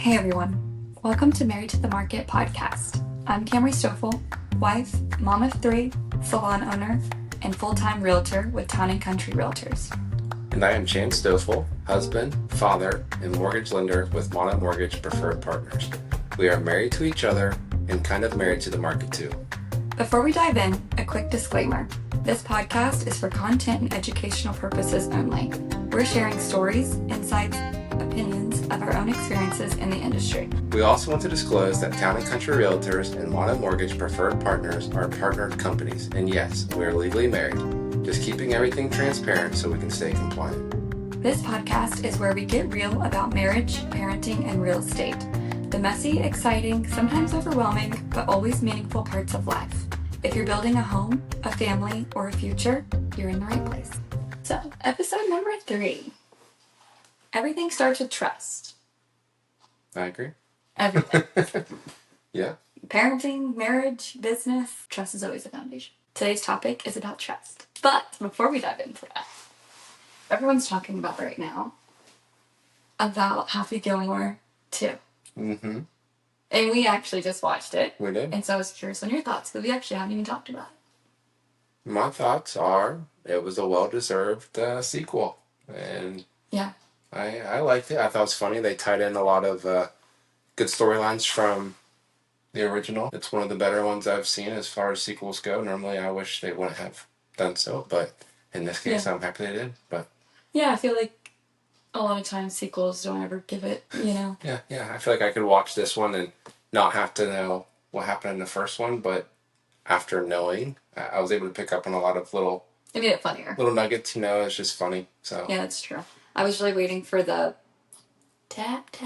Hey everyone, welcome to Married to the Market podcast. I'm Camry Stoffel, wife, mom of 3, salon owner, and full-time realtor with Town & Country Realtors. And I am Chance Stoffel, husband, father, and mortgage lender with Mono Mortgage Preferred Partners. We are married to each other and kind of married to the market too. Before we dive in, a quick disclaimer. This podcast is for content and educational purposes only. We're sharing stories, insights, opinions of our own experiences in the industry. We also want to disclose that Town & Country Realtors and Mono Mortgage Preferred Partners are partnered companies. And yes, we are legally married, just keeping everything transparent so we can stay compliant. This podcast is where we get real about marriage, parenting, and real estate. The messy, exciting, sometimes overwhelming, but always meaningful parts of life. If you're building a home, a family, or a future, you're in the right place. So, episode number 3. Everything starts with trust. I agree. Everything. Yeah. Parenting, marriage, business, trust is always the foundation. Today's topic is about trust. But before we dive into that, everyone's talking about right now about Happy Gilmore 2. Mm-hmm. And we actually just watched it. We did. And so I was curious on your thoughts, because we actually haven't even talked about it. My thoughts are it was a well-deserved sequel. And Yeah. I liked it. I thought it was funny. They tied in a lot of good storylines from the original. It's one of the better ones I've seen as far as sequels go. Normally, I wish they wouldn't have done so, but in this case, I'm happy they did. But yeah, I feel like a lot of times sequels don't ever give it, Yeah. I feel like I could watch this one and not have to know what happened in the first one, but after knowing, I was able to pick up on a lot of little... It made it funnier. Little nuggets, it's just funny. So yeah, that's true. I was really waiting for the tap.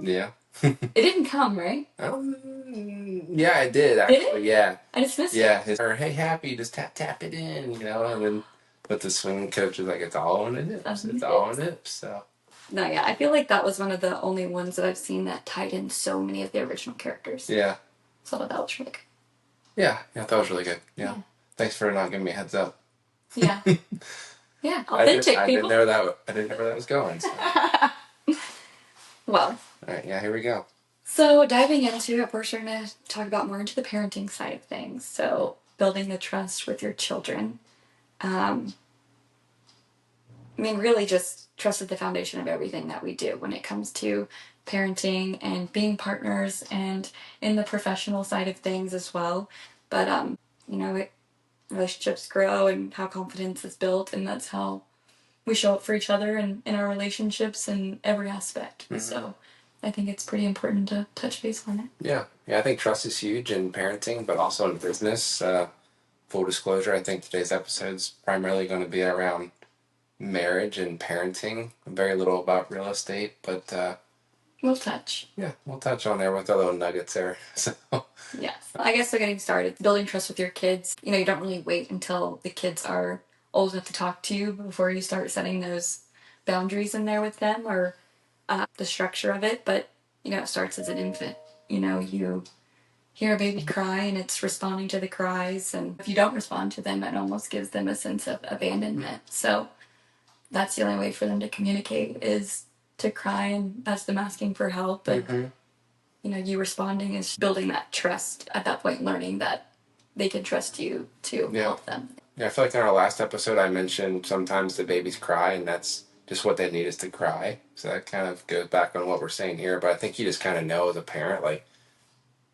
Yeah. It didn't come, right? Yeah, it did, actually. Did it? Yeah. I just missed it. Or, hey, Happy, just tap it in, and then but the swing coach is like, it's all on the nips. It's all on the nips, so. No, yeah, I feel like that was one of the only ones that I've seen that tied in so many of the original characters. Yeah. So that was really good. Yeah, I thought it was really good. Yeah. Thanks for not giving me a heads up. Yeah. Yeah, authentic I people. didn't know where that was going. So. Well. All right, yeah, here we go. So diving into it, we're starting to talk about more into the parenting side of things. So building the trust with your children. Really just trust is the foundation of everything that we do when it comes to parenting and being partners and in the professional side of things as well. But, relationships grow and how confidence is built, and that's how we show up for each other and in our relationships in every aspect. Mm-hmm. So I think it's pretty important to touch base on it. Yeah, I think trust is huge in parenting, but also in business. Full disclosure, I think today's episode is primarily going to be around marriage and parenting. Very little about real estate, but we'll touch. Yeah, we'll touch on there with our little nuggets there. So yes, I guess we're getting started. Building trust with your kids. You don't really wait until the kids are old enough to talk to you before you start setting those boundaries in there with them or the structure of it. But, it starts as an infant. You hear a baby cry and it's responding to the cries. And if you don't respond to them, it almost gives them a sense of abandonment. So that's the only way for them to communicate is to cry, and that's them asking for help. But, you responding is building that trust at that point, learning that they can trust you to help them. Yeah, I feel like in our last episode I mentioned sometimes the babies cry and that's just what they need is to cry. So that kind of goes back on what we're saying here. But I think you just kind of know as a parent, like,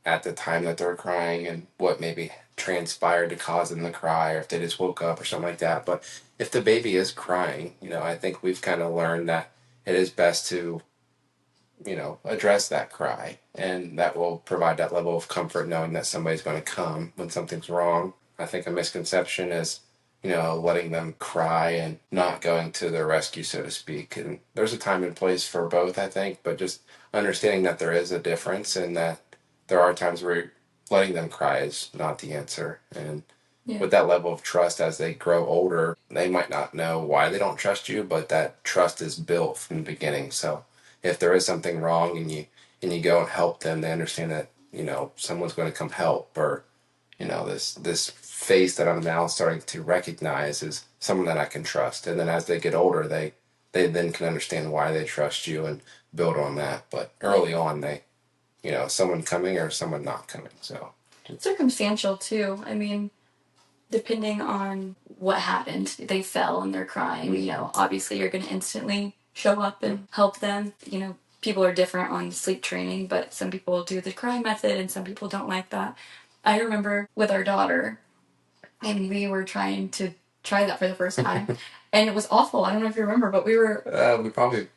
at the time that they're crying and what maybe transpired to cause them to cry, or if they just woke up or something like that. But if the baby is crying, I think we've kind of learned that it is best to, address that cry. And that will provide that level of comfort knowing that somebody's going to come when something's wrong. I think a misconception is, letting them cry and not going to their rescue, so to speak. And there's a time and place for both, I think, but just understanding that there is a difference and that there are times where letting them cry is not the answer. And with that level of trust as they grow older, they might not know why they don't trust you, but that trust is built from the beginning. So if there is something wrong and you go and help them, they understand that, someone's going to come help, or, this face that I'm now starting to recognize is someone that I can trust. And then as they get older, they they then can understand why they trust you and build on that. But early on, they, someone coming or someone not coming. So circumstantial too. I mean, depending on what happened, they fell and they're crying. Obviously you're going to instantly show up and help them. People are different on sleep training, but some people do the cry method and some people don't like that. I remember with our daughter, and we were trying to try that for the first time, and it was awful. I don't know if you remember, but we probably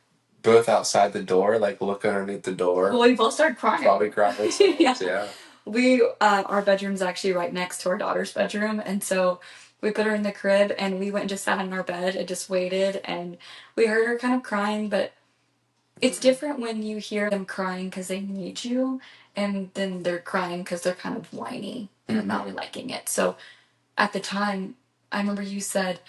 both outside the door, like look underneath the door. Well, we both started crying. Probably cried. Yeah. We our bedroom's actually right next to our daughter's bedroom, and so we put her in the crib and we went and just sat in our bed and just waited, and we heard her kind of crying, but it's different when you hear them crying because they need you, and then they're crying because they're kind of whiny and not really liking it. So at the time, I remember you said,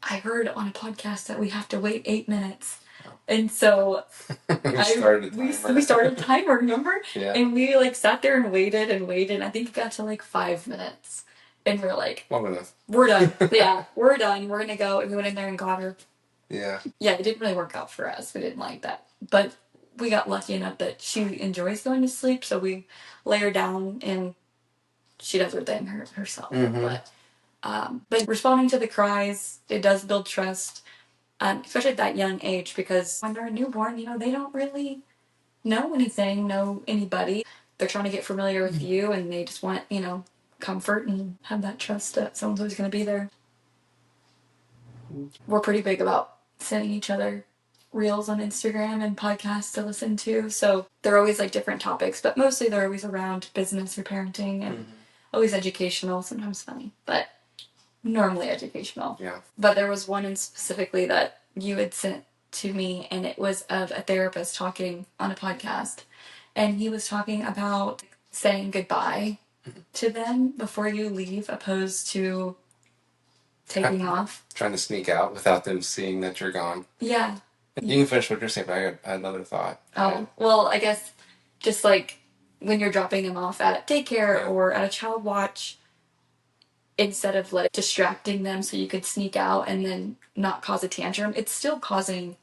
I heard on a podcast that we have to wait 8 minutes. And so we started a timer, remember? Yeah. And we sat there and waited and waited. And I think it got to 5 minutes. And we're like, long enough. We're done. Yeah, we're done. We're going to go. And we went in there and got her. Yeah. Yeah, it didn't really work out for us. We didn't like that. But we got lucky enough that she enjoys going to sleep. So we lay her down and she does her thing herself. But responding to the cries, it does build trust, especially at that young age, because when they're a newborn, they don't really know anything, know anybody. They're trying to get familiar with you, and they just want, comfort and have that trust that someone's always going to be there. We're pretty big about sending each other reels on Instagram and podcasts to listen to, so they're always different topics, but mostly they're always around business or parenting, and always educational, sometimes funny, but normally educational. Yeah. But there was one in specifically that you had sent to me, and it was of a therapist talking on a podcast, and he was talking about saying goodbye to them before you leave, opposed to taking off. Trying to sneak out without them seeing that you're gone. Yeah. You can finish what you're saying, but I had another thought. Oh, well, I guess just when you're dropping them off at daycare or at a child watch, instead of distracting them so you could sneak out and then not cause a tantrum, it's still causing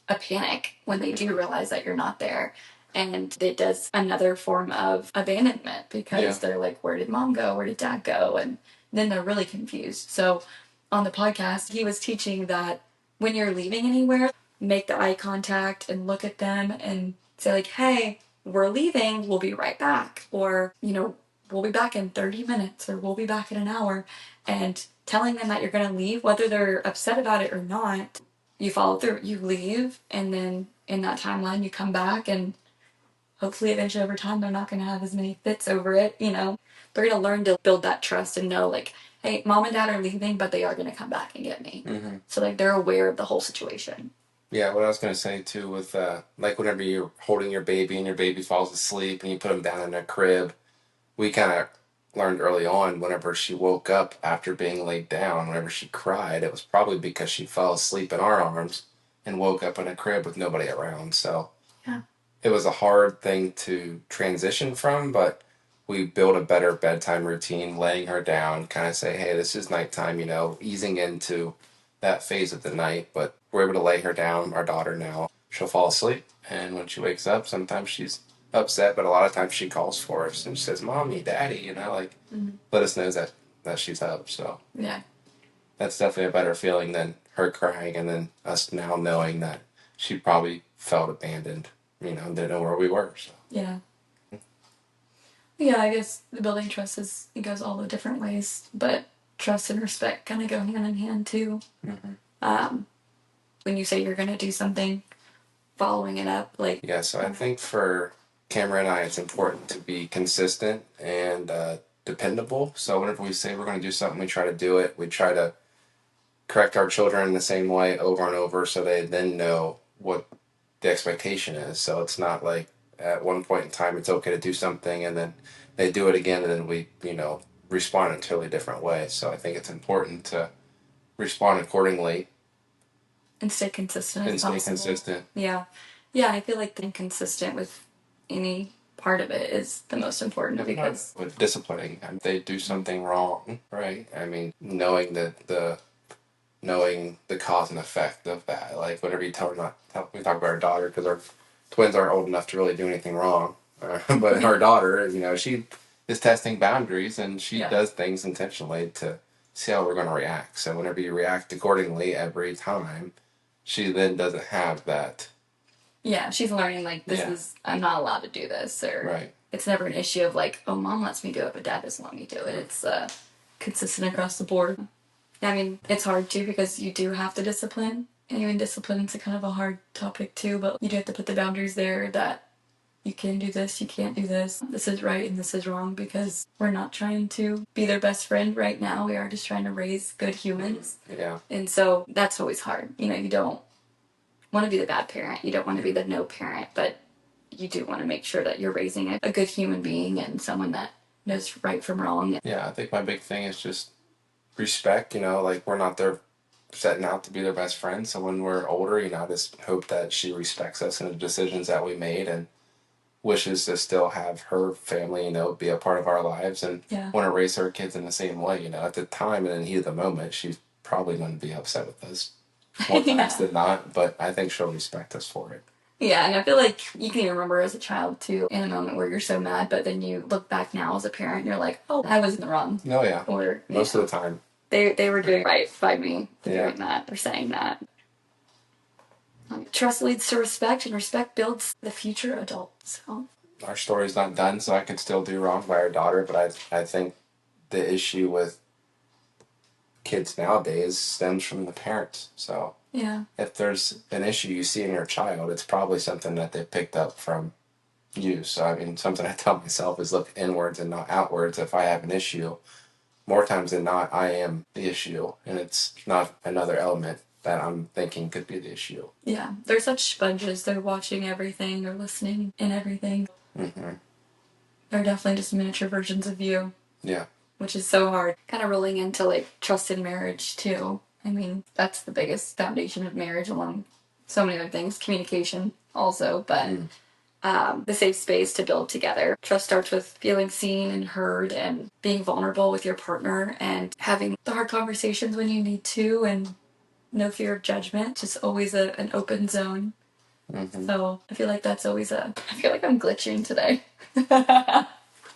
a panic when they do realize that you're not there. And it does another form of abandonment because they're like, where did mom go? Where did dad go? And then they're really confused. So on the podcast, he was teaching that when you're leaving anywhere, make the eye contact and look at them and say hey, we're leaving, we'll be right back. Or, we'll be back in 30 minutes or we'll be back in an hour. And telling them that you're going to leave, whether they're upset about it or not, you follow through, you leave, and then in that timeline you come back, and hopefully eventually over time they're not going to have as many fits over it. They're going to learn to build that trust and know hey, mom and dad are leaving, but they are going to come back and get me. So they're aware of the whole situation. Yeah, what I was going to say too with whenever you're holding your baby and your baby falls asleep and you put them down in a crib, we kind of learned early on whenever she woke up after being laid down, whenever she cried, it was probably because she fell asleep in our arms and woke up in a crib with nobody around. So yeah, it was a hard thing to transition from, but we built a better bedtime routine, laying her down, kind of say, hey, this is nighttime, easing into that phase of the night. But we're able to lay her down, our daughter now. She'll fall asleep, and when she wakes up, sometimes she's upset, but a lot of times she calls for us and she says, mommy, daddy, let us know that she's up. So yeah, that's definitely a better feeling than her crying and then us now knowing that she probably felt abandoned, didn't know where we were. So yeah. Yeah, I guess the building trust it goes all the different ways, but trust and respect kind of go hand in hand too. When you say you're going to do something, following it up, yeah. So I think for Cameron and I, it's important to be consistent and dependable. So whenever we say we're going to do something, we try to do it. We try to correct our children in the same way over and over, so they then know what the expectation is. So it's not like at one point in time it's okay to do something and then they do it again and then we respond in a totally different way. So I think it's important to respond accordingly and stay consistent and as stay possible. consistent. Yeah, I feel like being consistent with any part of it is the most important, because with disciplining, they do something wrong, right? Knowing that the knowing the cause and effect of that. Like whenever you tell her not, we talk about our daughter because our twins aren't old enough to really do anything wrong, but our daughter, she is testing boundaries and she does things intentionally to see how we're going to react. So whenever you react accordingly every time, she then doesn't have that. Yeah, she's learning like this is I'm not allowed to do this, or right. It's never an issue of like, oh, mom lets me do it, but dad doesn't let me do it. It's consistent across the board. I mean, it's hard too because you do have to discipline, and even discipline's a kind of a hard topic too. But you do have to put the boundaries there that you can do this, you can't do this. This is right and this is wrong because we're not trying to be their best friend right now. We are just trying to raise good humans. Yeah. And so that's always hard. You don't want to be the bad parent. You don't want to be the no parent, but you do want to make sure that you're raising a good human being and someone that knows right from wrong. Yeah, I think my big thing is just respect, like we're not there setting out to be their best friend. So when we're older, I just hope that she respects us and the decisions that we made and wishes to still have her family, be a part of our lives and want to raise her kids in the same way. At the time and in the heat of the moment, she's probably going to be upset with us more times than not, but I think she'll respect us for it. Yeah, and I feel like you can even remember as a child too, in a moment where you're so mad, but then you look back now as a parent and you're like, oh, I was in the wrong. Oh, yeah. Or most of the time. They were doing right by me for doing that or saying that. Trust leads to respect, and respect builds the future adult. So our story's not done, so I could still do wrong by our daughter, but I think the issue with kids nowadays stems from the parents. So if there's an issue you see in your child, it's probably something that they picked up from you. So I mean, something I tell myself is look inwards and not outwards. If I have an issue, more times than not, I am the issue, and it's not another element that I'm thinking could be the issue. Yeah, they're such sponges. They're watching everything, they're listening in everything. Mm-hmm. They're definitely just miniature versions of you. Yeah. Which is so hard. Kind of rolling into like trust in marriage too. I mean, that's the biggest foundation of marriage along so many other things. Communication also, but the safe space to build together. Trust starts with feeling seen and heard and being vulnerable with your partner and having the hard conversations when you need to and no fear of judgment. Just always an open zone. Mm-hmm. So I feel like that's always I feel like I'm glitching today.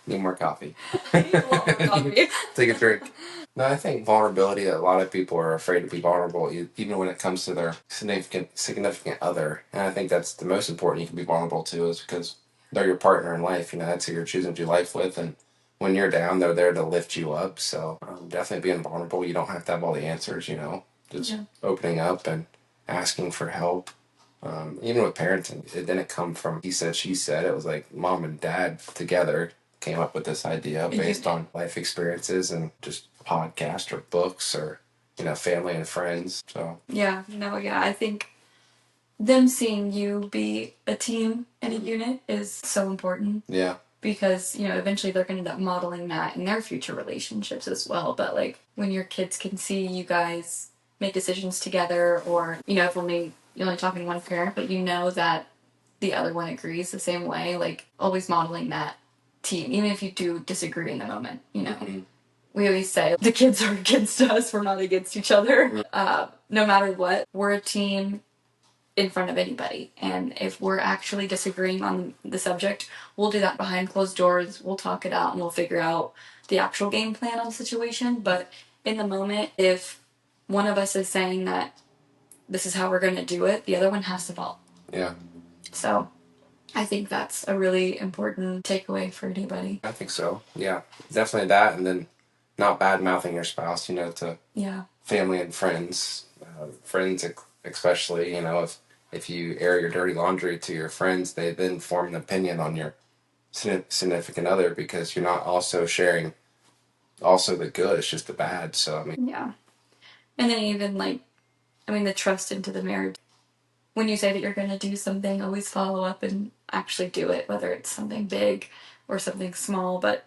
Need more coffee. Need more coffee. Take a drink. No, I think vulnerability, a lot of people are afraid to be vulnerable, even when it comes to their significant other. And I think that's the most important you can be vulnerable to is because they're your partner in life. That's who you're choosing to do life with. And when you're down, they're there to lift you up. So definitely being vulnerable. You don't have to have all the answers, just opening up and asking for help. Even with parenting, it didn't come from he said, she said. It was like mom and dad together came up with this idea based on life experiences and just podcasts or books or family and friends. So I think them seeing you be a team and a unit is so important. Yeah. Because eventually they're going to end up modeling that in their future relationships as well. But like when your kids can see you guys make decisions together, or if you're only talking to one parent, but that the other one agrees the same way, like always modeling that team, even if you do disagree in the moment. Mm-hmm. We always say the kids are against us, we're not against each other. Mm-hmm. No matter what, we're a team in front of anybody, and if we're actually disagreeing on the subject, we'll do that behind closed doors. We'll talk it out and we'll figure out the actual game plan on the situation. But in the moment, if one of us is saying that this is how we're going to do it, the other one has to follow. Yeah. So I think that's a really important takeaway for anybody. I think so. Yeah, definitely that. And then not bad mouthing your spouse, to family and friends, friends especially, if you air your dirty laundry to your friends, they then form an opinion on your significant other because you're not also sharing also the good, it's just the bad. So, I mean. Yeah. And then even the trust into the marriage. When you say that you're going to do something, always follow up and actually do it, whether it's something big or something small. But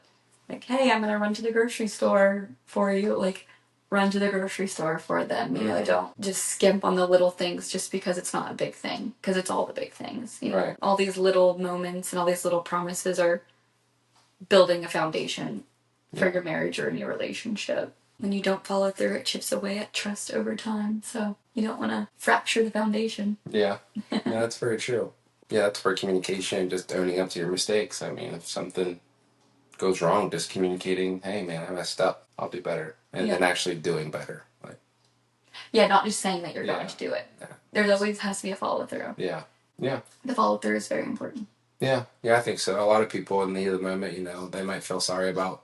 like, hey, I'm going to run to the grocery store for you. Like, run to the grocery store for them. Don't just skimp on the little things just because it's not a big thing, because it's all the big things. Right. All these little moments and all these little promises are building a foundation for your marriage or in your relationship. when you don't follow through, it chips away at trust over time. So you don't want to fracture the foundation. Yeah. Yeah, that's very true. Yeah, that's where communication, just owning up to your mistakes. I mean, if something goes wrong, just communicating, hey man, I messed up, I'll do better. And then actually doing better. Like, yeah, not just saying that you're going to do it. Yeah. There's always has to be a follow through. Yeah. Yeah. The follow through is very important. Yeah. Yeah, I think so. A lot of people in the heat of the moment, they might feel sorry about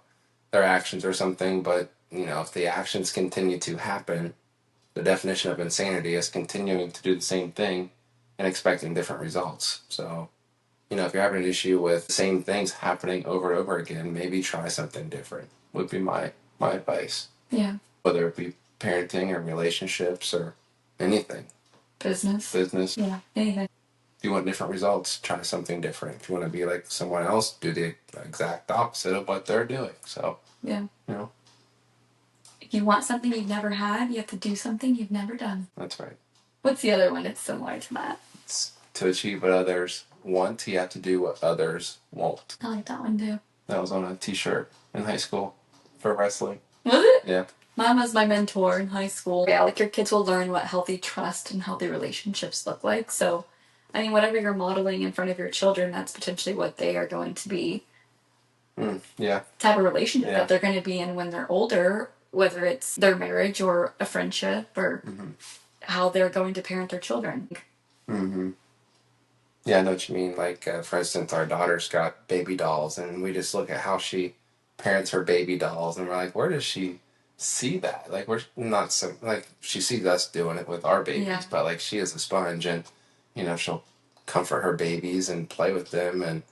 their actions or something, but, if the actions continue to happen, the definition of insanity is continuing to do the same thing and expecting different results. So, if you're having an issue with the same things happening over and over again, maybe try something different, would be my advice. Yeah. Whether it be parenting or relationships or anything. Business. Yeah, anything. If you want different results, try something different. If you want to be like someone else, do the exact opposite of what they're doing. So, yeah. If you want something you've never had, you have to do something you've never done. That's right. What's the other one that's similar to that? It's to achieve what others want, you have to do what others won't. I like that one too. That was on a t-shirt in high school for wrestling. Was it? Yeah. Mom was my mentor in high school. Yeah, like your kids will learn what healthy trust and healthy relationships look like. So, I mean, whatever you're modeling in front of your children, that's potentially what they are going to be. Yeah. Type of relationship that they're going to be in when they're older, whether it's their marriage or a friendship or how they're going to parent their children. Mm-hmm. Yeah, I know what you mean. Like, for instance, our daughter's got baby dolls, and we just look at how she parents her baby dolls, and we're like, where does she see that? Like, we're not so, like, she sees us doing it with our babies, but, like, she is a sponge, and, she'll comfort her babies and play with them, and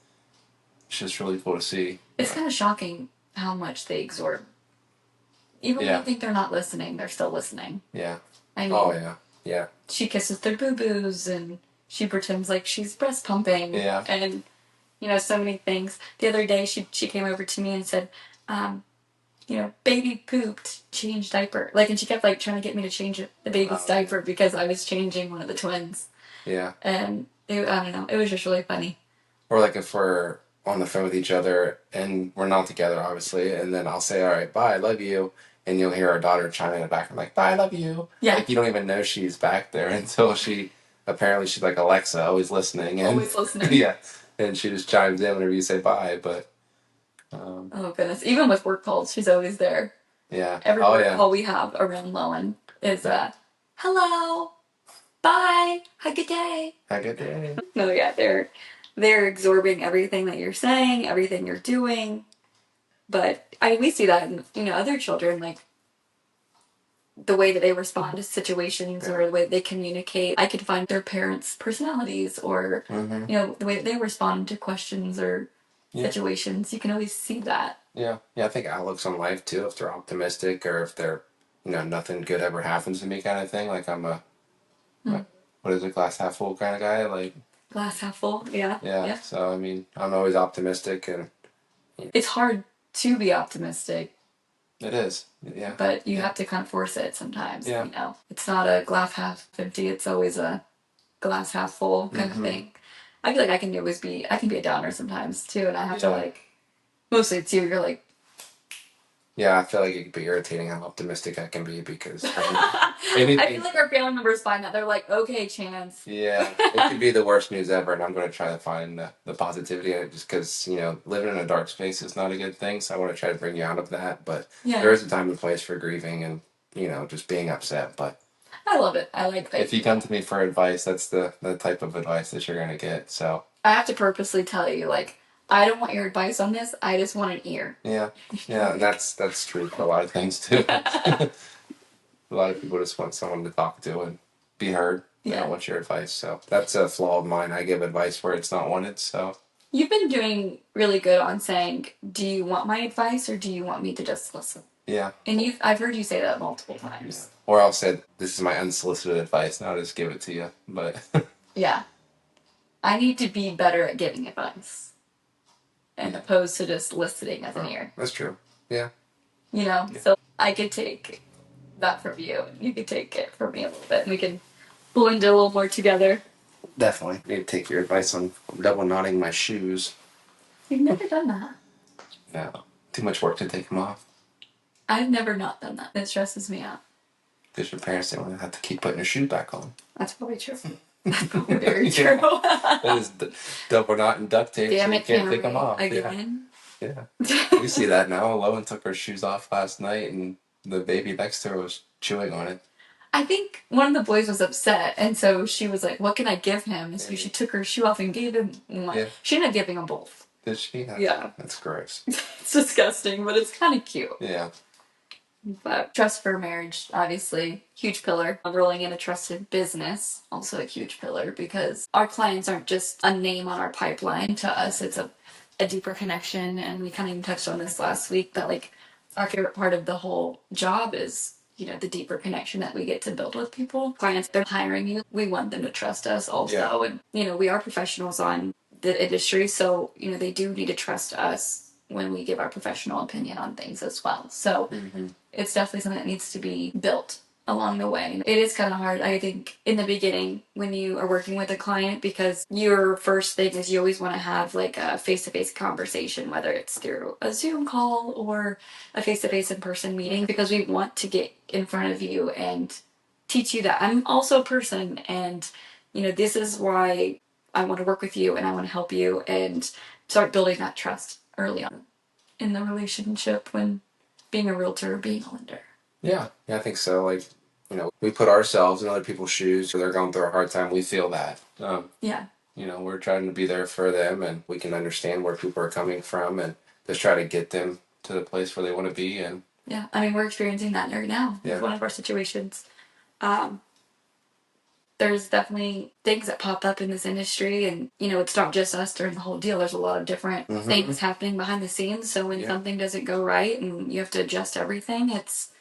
it's just really cool to see. It's kind of shocking how much they absorb. Even when you think they're not listening, they're still listening. Yeah. I mean, yeah. She kisses their boo-boos, and she pretends like she's breast pumping. Yeah. And, so many things. The other day, she came over to me and said, baby pooped, change diaper. Like, and she kept, like, trying to get me to change the baby's diaper because I was changing one of the twins. Yeah. And, I don't know, it was just really funny. Or, like, if we're on the phone with each other, and we're not together, obviously, and then I'll say, all right, bye, I love you. And you'll hear our daughter chime in the background, like, bye, I love you. Yeah. Like, you don't even know she's back there until apparently she's like Alexa, always listening. And, always listening. Yeah. And she just chimes in whenever you say bye, but... oh, goodness. Even with work calls, she's always there. Yeah. Every work call we have around Lowen is, hello, bye, have a good day. Have a good day. No, yeah, they're absorbing everything that you're saying, everything you're doing. But we see that in other children, like the way that they respond to situations or the way that they communicate. I could find their parents' personalities or the way that they respond to questions or situations. You can always see that. Yeah, I think outlooks on life too. If they're optimistic or if they're nothing good ever happens to me kind of thing. Like I'm a what is it, glass half full kind of guy. Like glass half full. Yeah. So I mean, I'm always optimistic and it's hard to be optimistic. It is, yeah. But you have to kind of force it sometimes, It's not a glass half empty, it's always a glass half full kind of thing. I feel like I can be a downer sometimes too, and I have to mostly it's you're like... Yeah, I feel like it could be irritating how optimistic I can be because... I feel like our family members find that. They're like, okay, Chance. Yeah, it could be the worst news ever, and I'm going to try to find the positivity in it just because, living in a dark space is not a good thing, so I want to try to bring you out of that. But there is a time and place for grieving and, just being upset. But I love it. I like that. If you come to me for advice, that's the type of advice that you're going to get, so... I have to purposely tell you, like, I don't want your advice on this, I just want an ear. Yeah, and that's true for a lot of things, too. A lot of people just want someone to talk to and be heard. They don't want your advice, so that's a flaw of mine. I give advice where it's not wanted, so... You've been doing really good on saying, do you want my advice or do you want me to just listen? Yeah. And I've heard you say that multiple times. Yeah. Or I'll say, this is my unsolicited advice, and I'll just give it to you, but... Yeah. I need to be better at giving advice. As opposed to just listening as an ear. That's true. Yeah. So I could take that from you, and you could take it from me a little bit, and we can blend a little more together. Definitely. I need to take your advice on double knotting my shoes. You've never done that. No. Too much work to take them off. I've never not done that. It stresses me out. Because your parents didn't want to have to keep putting your shoes back on. That's probably true. That's probably very true. That is double knot and duct tape, Damn so you it, can't take them Camry. off. Again? Yeah. We see that now. Lowen took her shoes off last night, and the baby next to her was chewing on it. I think one of the boys was upset, and so she was like, "What can I give him?" And so she took her shoe off and gave him one. Yeah. She ended up giving them both. Did she? Yeah. That's gross. It's disgusting, but it's kind of cute. Yeah. But trust for marriage, obviously, huge pillar. Rolling in a trusted business, also a huge pillar, because our clients aren't just a name on our pipeline. To us, it's a deeper connection, and we kind of even touched on this last week, that like our favorite part of the whole job is, you know, the deeper connection that we get to build with people. Clients, they're hiring you. We want them to trust us also. Yeah. And, you know, we are professionals on the industry, so, you know, they do need to trust us when we give our professional opinion on things as well. So it's definitely something that needs to be built along the way. It is kind of hard, I think, in the beginning when you are working with a client, because your first thing is you always want to have like a face-to-face conversation, whether it's through a Zoom call or a face-to-face in-person meeting, because we want to get in front of you and teach you that I'm also a person, and, you know, this is why I want to work with you and I want to help you, and start building that trust early on in the relationship when being a realtor or being a lender. Yeah, I think so. Like, you know, we put ourselves in other people's shoes, or they're going through a hard time. We feel that. Yeah. You know, we're trying to be there for them, and we can understand where people are coming from, and just try to get them to the place where they want to be. And yeah, I mean, we're experiencing that right now. Yeah. With one of our situations. There's definitely things that pop up in this industry, and, you know, it's not just us during the whole deal. There's a lot of different things happening behind the scenes. So when something doesn't go right and you have to adjust everything, it's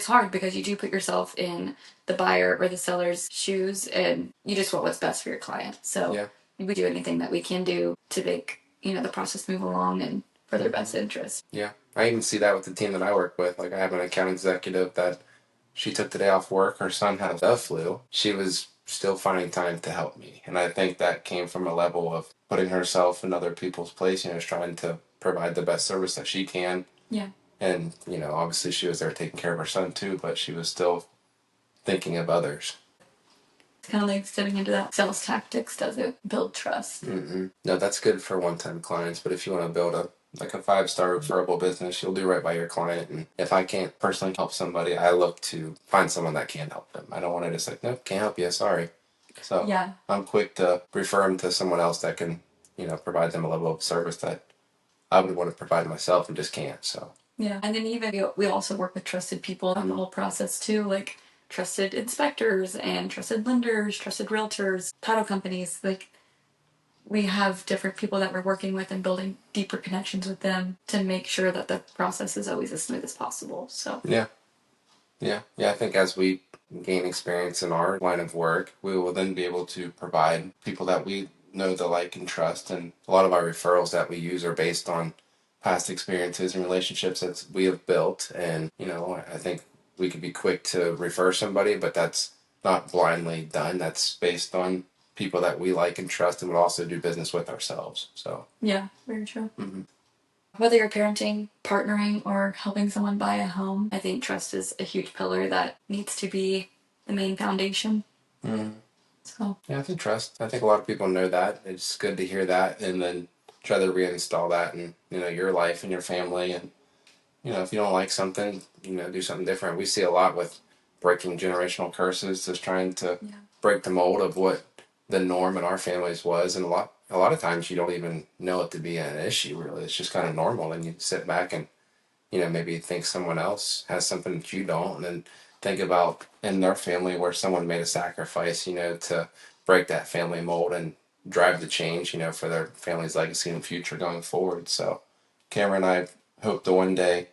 hard, because you do put yourself in the buyer or the seller's shoes, and you just want what's best for your client. So we do anything that we can do to make, you know, the process move along and for their best interest. Yeah, I even see that with the team that I work with. Like, I have an account executive that she took the day off work. Her son had the flu. She was still finding time to help me. And I think that came from a level of putting herself in other people's place, you know, trying to provide the best service that she can. Yeah. And, you know, obviously she was there taking care of her son too, but she was still thinking of others. It's kind of like stepping into that sales tactics doesn't build trust. No, that's good for one-time clients, but if you want to build a 5-star referable business, you'll do right by your client. And if I can't personally help somebody, I look to find someone that can help them. I don't want to just like, nope, can't help you, sorry. So yeah, I'm quick to refer them to someone else that can, you know, provide them a level of service that I would want to provide myself and just can't. So yeah, and then even we also work with trusted people on the whole process too, like trusted inspectors and trusted lenders, trusted realtors, title companies. Like, we have different people that we're working with and building deeper connections with them to make sure that the process is always as smooth as possible. So yeah. I think as we gain experience in our line of work, we will then be able to provide people that we know, the like, and trust. And a lot of our referrals that we use are based on past experiences and relationships that we have built. And, you know, I think we could be quick to refer somebody, but that's not blindly done. That's based on people that we like and trust and would also do business with ourselves. So yeah, very true. Whether you're parenting, partnering, or helping someone buy a home, I think trust is a huge pillar that needs to be the main foundation. So yeah, I think trust. I think a lot of people know that. It's good to hear that, and then try to reinstall that in, you know, your life and your family. And, you know, if you don't like something, you know, do something different. We see a lot with breaking generational curses, just trying to break the mold of what the norm in our families was. And a lot of times you don't even know it to be an issue, really. It's just kind of normal, and you sit back and, you know, maybe think someone else has something that you don't, and then think about in their family where someone made a sacrifice, you know, to break that family mold and drive the change, you know, for their family's legacy and future going forward. So Cameron and I hope to one day,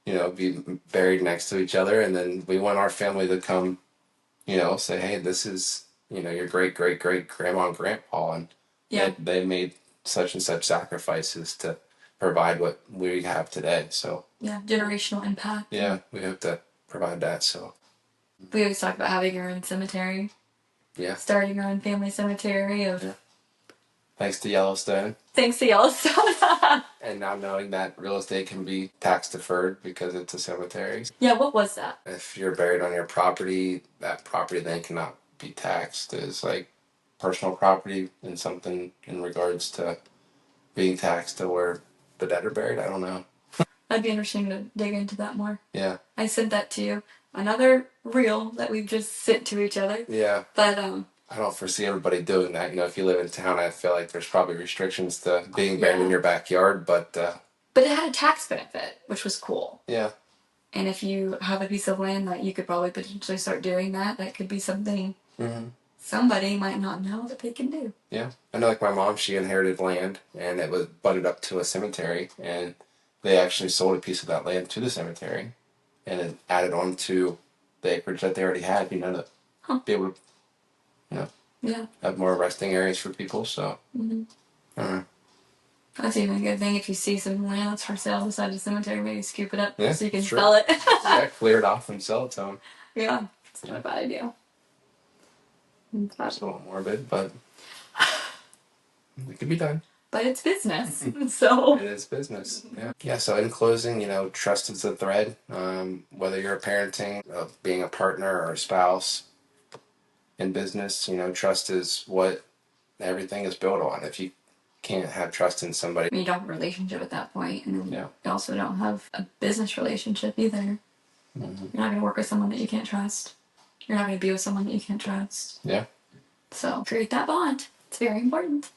you know, be buried next to each other, and then we want our family to come, you know, say, hey, this is, you know, your great great great grandma and grandpa, and they made such and such sacrifices to provide what we have today. So yeah, generational impact. Yeah, we hope to provide that. So we always talk about having our own cemetery. Yeah. Starting our own family cemetery of Thanks to Yellowstone. Thanks to Yellowstone. And now knowing that real estate can be tax deferred because it's a cemetery. Yeah, what was that? If you're buried on your property, that property then cannot be taxed as like personal property and something in regards to being taxed to where the dead are buried. I don't know. That'd be interesting to dig into that more. Yeah. I sent that to you. Another reel that we've just sent to each other. Yeah. But I don't foresee everybody doing that. You know, if you live in town, I feel like there's probably restrictions to being buried in your backyard, but it had a tax benefit, which was cool. Yeah. And if you have a piece of land that you could probably potentially start doing that could be something somebody might not know that they can do. Yeah. I know, like my mom, she inherited land and it was butted up to a cemetery, and they actually sold a piece of that land to the cemetery and it added on to the acreage that they already had, you know, to be able to, you know, have more resting areas for people. So, I don't know. That's even a good thing if you see some land that's for sale beside the cemetery, maybe scoop it up so you can sure. sell it. Yeah, clear it off and sell it to them. Yeah, it's not a bad idea. It's a little morbid, but it can be done. But it's business, so. It is business, yeah. Yeah, so in closing, you know, trust is the thread. Whether you're parenting, being a partner or a spouse in business, you know, trust is what everything is built on. If you can't have trust in somebody, you don't have a relationship at that point, and you also don't have a business relationship either. You're not going to work with someone that you can't trust. You're not going to be with someone that you can't trust. Yeah. So create that bond. It's very important.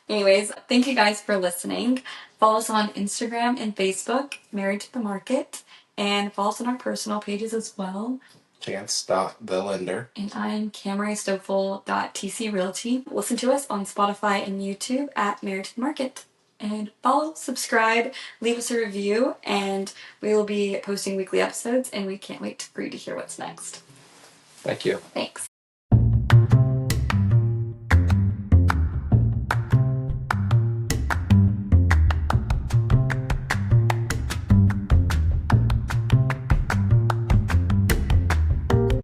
Anyways, thank you guys for listening. Follow us on Instagram and Facebook, Married to the Market, and follow us on our personal pages as well. Chance.the-lender. And I'm CamryStofel.tcrealty. Listen to us on Spotify and YouTube at Married to the Market. And follow, subscribe, leave us a review, and we will be posting weekly episodes, and we can't wait for you to hear what's next. Thank you. Thanks.